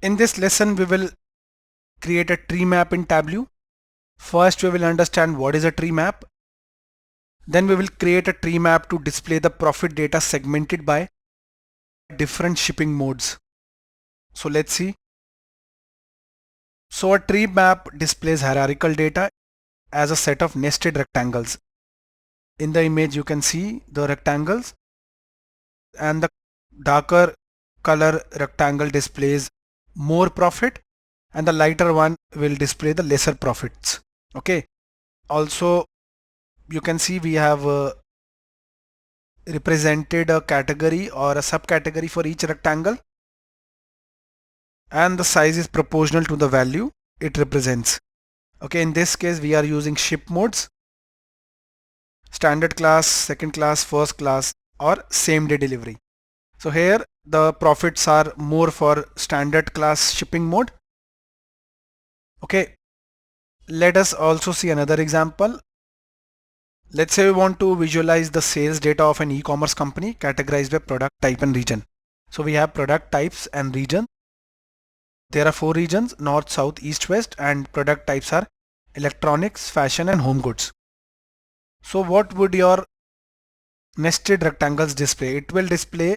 In this lesson, we will create a tree map in Tableau. First, we will understand what is a tree map. Then we will create a tree map to display the profit data segmented by different shipping modes. So let's see. So a tree map displays hierarchical data as a set of nested rectangles. In the image, you can see the rectangles, and the darker color rectangle displays more profit and the lighter one will display the lesser profits. Okay. Also, you can see we have represented a category or a subcategory for each rectangle, and the size is proportional to the value it represents. Okay, in this case we are using ship modes: standard class, second class, first class, or same day delivery. So here the profits are more for standard class shipping mode. Okay, let us also see another example. Let's say we want to visualize the sales data of an e-commerce company categorized by product type and region. So we have product types and region. There are 4 regions: north, south, east, west, and product types are electronics, fashion, and home goods. So what would your nested rectangles display? It will display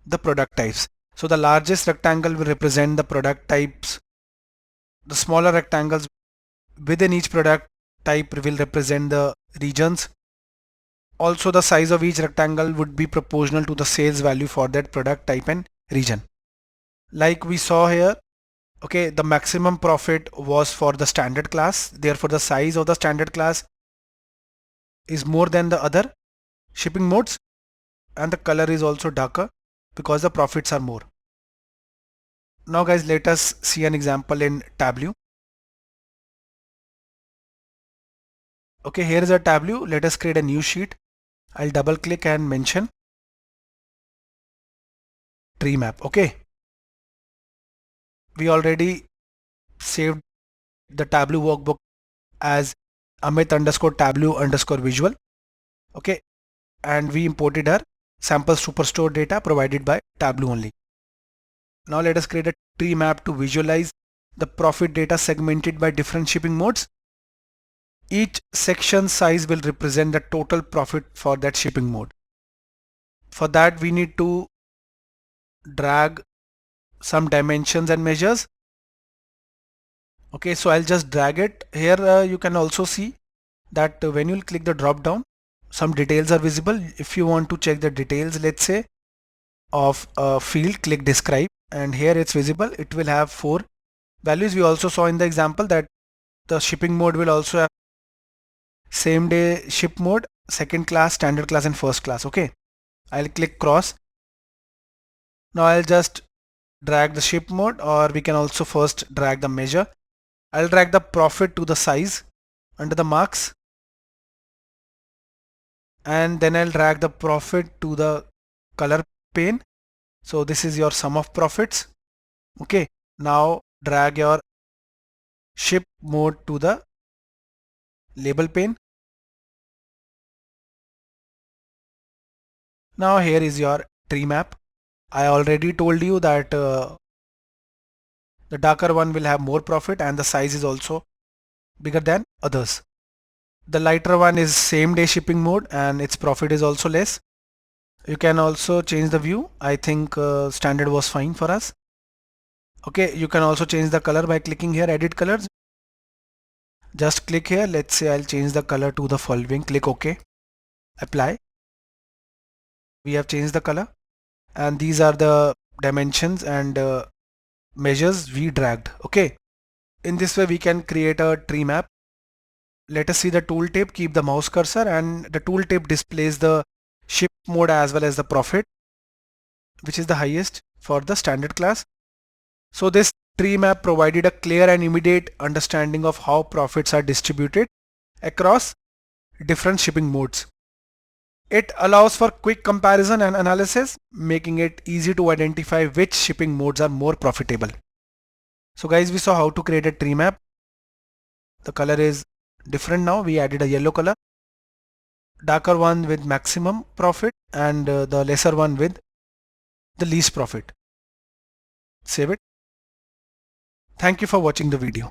the product types. So the largest rectangle will represent the product types. The smaller rectangles within each product type will represent the regions. Also, the size of each rectangle would be proportional to the sales value for that product type and region. Like we saw here, okay, the maximum profit was for the standard class. Therefore, the size of the standard class is more than the other shipping modes, and the color is also darker because the profits are more. Now guys, let us see an example in Tableau. Okay, here is a Tableau. Let us create a new sheet. I'll double click and mention tree map. Okay, we already saved the Tableau workbook as Amit underscore Tableau underscore visual. Okay, and we imported our sample superstore data provided by Tableau only. Now let us create a tree map to visualize the profit data segmented by different shipping modes. Each section size will represent the total profit for that shipping mode. For that we need to drag some dimensions and measures. Okay, so I'll just drag it. Here you can also see that when you click the drop down, some details are visible. If you want to check the details, let's say of a field, click describe, and here it's visible. It will have 4 values. We also saw in the example that the shipping mode will also have same day ship mode, second class, standard class, and first class. Okay, I'll click cross. Now I'll just drag the ship mode, or we can also first drag the measure. I'll drag the profit to the size under the marks, and then I'll drag the profit to the color pane. So this is your sum of profits. Okay, now drag your ship mode to the label pane. Now here is your tree map. I already told you that the darker one will have more profit and the size is also bigger than others. The lighter one is same day shipping mode and its profit is also less. You can also change the view. I think standard was fine for us. Okay, you can also change the color by clicking here, edit colors. Just click here. Let's say I'll change the color to the following. Click OK. Apply. We have changed the color, and these are the dimensions and measures we dragged. Okay, in this way we can create a tree map. Let us see the tooltip. Keep the mouse cursor, and the tooltip displays the ship mode as well as the profit, which is the highest for the standard class. So this tree map provided a clear and immediate understanding of how profits are distributed across different shipping modes. It allows for quick comparison and analysis, making it easy to identify which shipping modes are more profitable. So guys, we saw how to create a tree map. The color is different now. We added a yellow color, darker one with maximum profit, and the lesser one with the least profit. Save it. Thank you for watching the video.